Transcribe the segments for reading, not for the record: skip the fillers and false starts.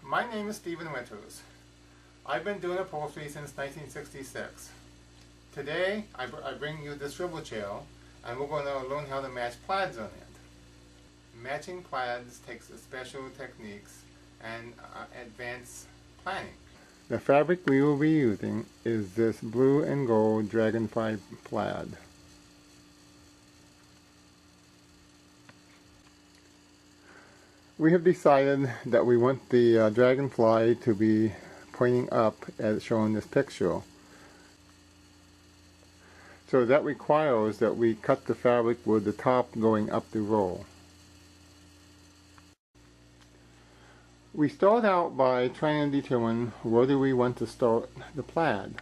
My name is Stephen Winters. I've been doing upholstery since 1966. Today, I bring you this swivel chair, and we're going to learn how to match plaids on it. Matching plaids takes special techniques and advanced planning. The fabric we will be using is this blue and gold dragonfly plaid. We have decided that we want the dragonfly to be pointing up as shown in this picture. So that requires that we cut the fabric with the top going up the roll. We start out by trying to determine where do we want to start the plaid.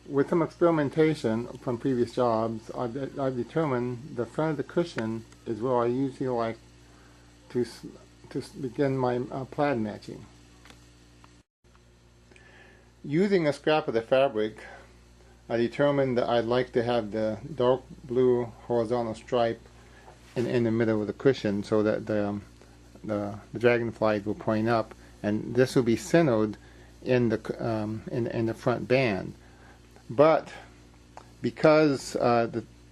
With some experimentation from previous jobs, I've determined the front of the cushion is where I usually like to begin my plaid matching. Using a scrap of the fabric, I determined that I'd like to have the dark blue horizontal stripe in the middle of the cushion so that the dragonflies will point up, and this will be centered in the front band. But because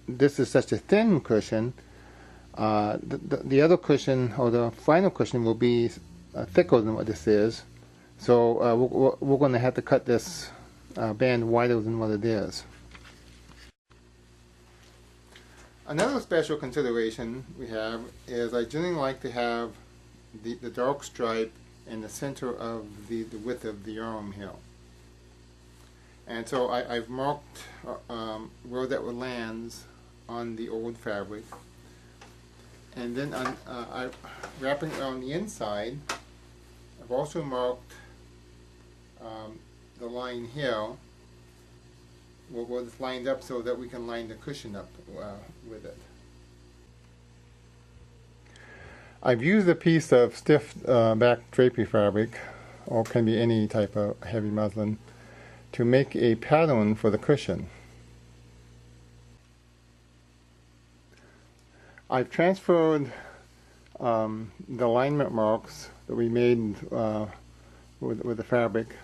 this is such a thin cushion, the other cushion, or the final cushion, will be thicker than what this is. So we're going to have to cut this band wider than what it is. Another special consideration we have is I generally like to have the dark stripe in the center of the width of the arm here. And so I've marked where that lands on the old fabric. And then wrapping it on the inside, I've also marked the line here where it's lined up so that we can line the cushion up with it. I've used a piece of stiff back drapery fabric, or can be any type of heavy muslin, to make a pattern for the cushion. I've transferred the alignment marks that we made with the fabric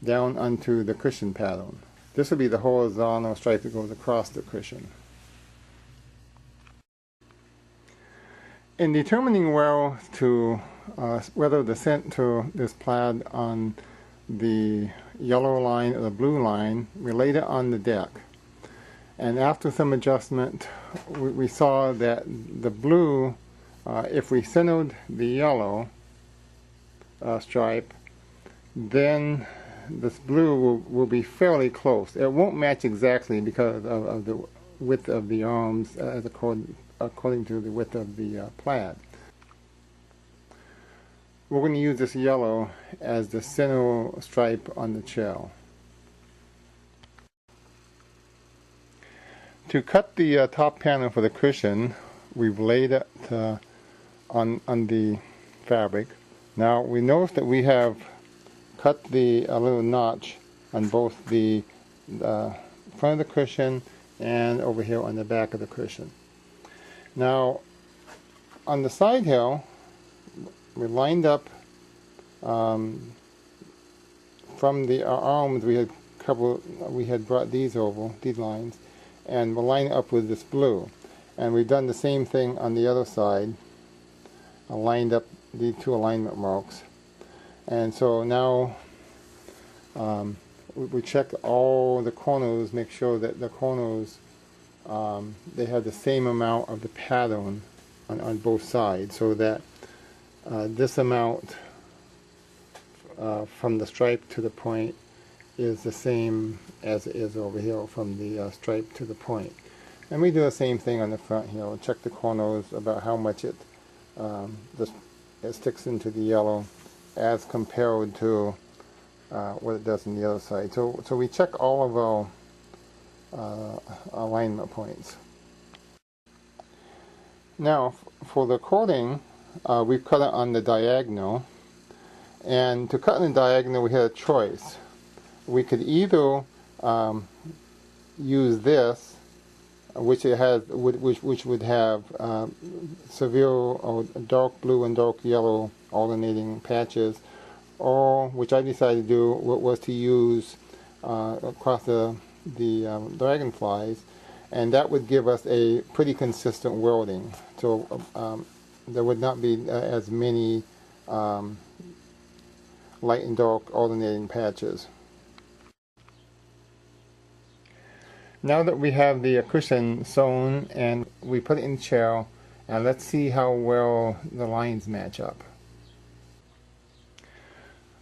down onto the cushion pattern. This will be the horizontal stripe that goes across the cushion. In determining whether to center this plaid on the yellow line or the blue line, we laid it on the deck. And after some adjustment, we saw that the blue, if we centered the yellow stripe, then this blue will be fairly close. It won't match exactly because of the width of the arms according to the width of the plaid. We're going to use this yellow as the center stripe on the shell. To cut the top panel for the cushion, we've laid it on the fabric. Now we notice that we have cut a little notch on both the front of the cushion and over here on the back of the cushion. Now on the side here, we lined up from the arms we had brought these over, these lines, and we'll line it up with this blue. And we've done the same thing on the other side. I lined up the two alignment marks. And so now we check all the corners, make sure that the corners, they have the same amount of the pattern on both sides, so that this amount from the stripe to the point is the same as it is over here from the stripe to the point. And we do the same thing on the front here. We'll check the corners about how much it sticks into the yellow as compared to what it does on the other side. So we check all of our alignment points. Now for the cording, we've cut it on the diagonal, and to cut in the diagonal we had a choice. We could either use this, which would have severe or dark blue and dark yellow alternating patches, or which I decided to do was to use across the dragonflies, and that would give us a pretty consistent welding. So there would not be as many light and dark alternating patches. Now that we have the cushion sewn and we put it in shell, let's see how well the lines match up.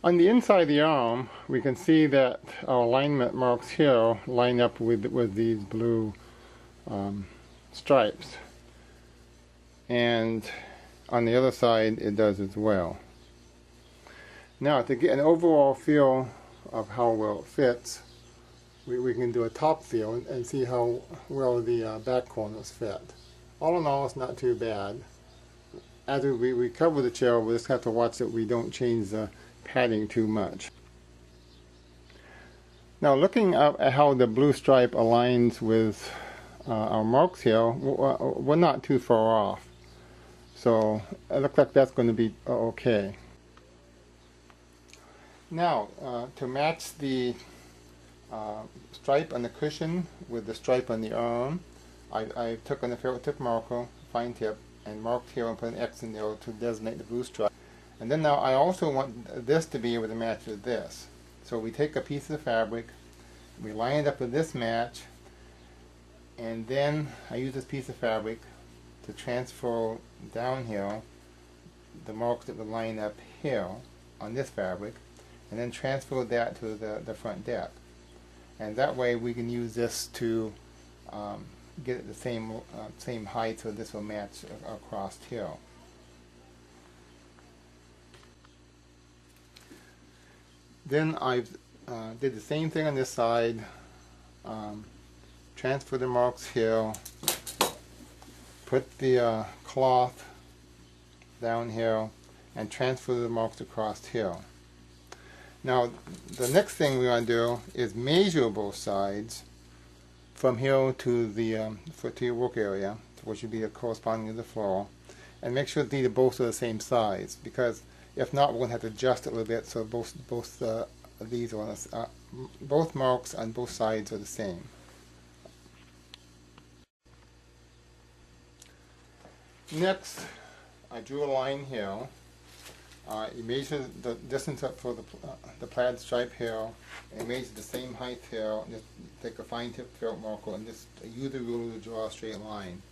On the inside of the arm, we can see that our alignment marks here line up with these blue stripes. And on the other side, it does as well. Now, to get an overall feel of how well it fits, we can do a top feel and see how well the back corners fit. All in all, it's not too bad. As we cover the shell, we just have to watch that we don't change the padding too much. Now, looking up at how the blue stripe aligns with our marks here, we're not too far off. So it looks like that's going to be okay. Now, to match the stripe on the cushion with the stripe on the arm, I took on the ferrite tip marker, fine tip, and marked here and put an X in there to designate the blue stripe. And then now I also want this to be able to match with this. So we take a piece of fabric, we line it up with this match, and then I use this piece of fabric to transfer down here the marks that would line up here on this fabric, and then transfer that to the front deck. And that way we can use this to get it the same height, so this will match across here. Then I did the same thing on this side, transfer the marks here, put the cloth down here, and transfer the marks across here. Now, the next thing we want to do is measure both sides from here to your work area, which would be corresponding to the floor, and make sure that both are the same size, because if not, we're going to have to adjust it a little bit so both marks on both sides are the same. Next, I drew a line here. You measure the distance up for the plaid stripe here, and measure the same height here. And just take a fine tip ferrite marker and just use the ruler to draw a straight line.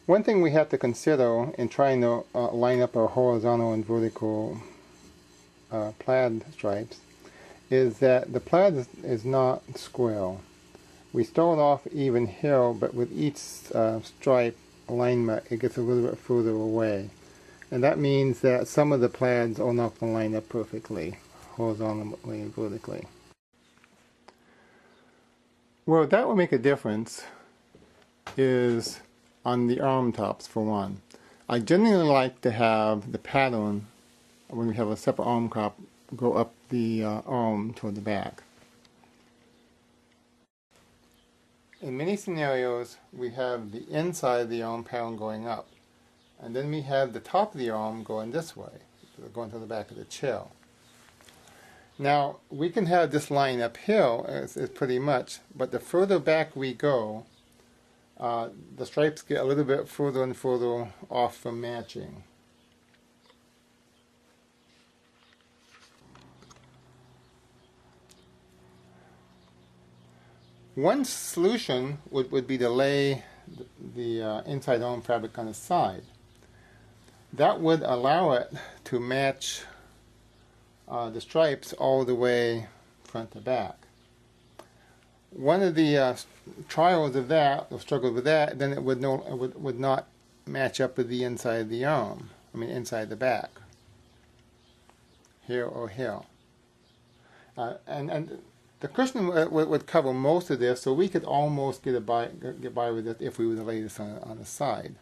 One thing we have to consider in trying to line up our horizontal and vertical plaid stripes is that the plaid is not square. We start off even here, but with each stripe alignment, it gets a little bit further away. And that means that some of the plaids are not going to line up perfectly, horizontally and vertically. Well, that will make a difference is on the arm tops, for one. I generally like to have the pattern, when we have a separate arm crop, go up the arm toward the back. In many scenarios, we have the inside of the arm pattern going up, and then we have the top of the arm going this way, going to the back of the shell. Now, we can have this line up here, as pretty much, but the further back we go, the stripes get a little bit further and further off from matching. One solution would be to lay the inside arm fabric on the side. That would allow it to match the stripes all the way front to back. One of the trials of that, or struggles with that, then it would not match up with the inside of the arm. I mean, inside the back, here or here. And the cushion would cover most of this, so we could almost get by with it if we were to lay this on the side.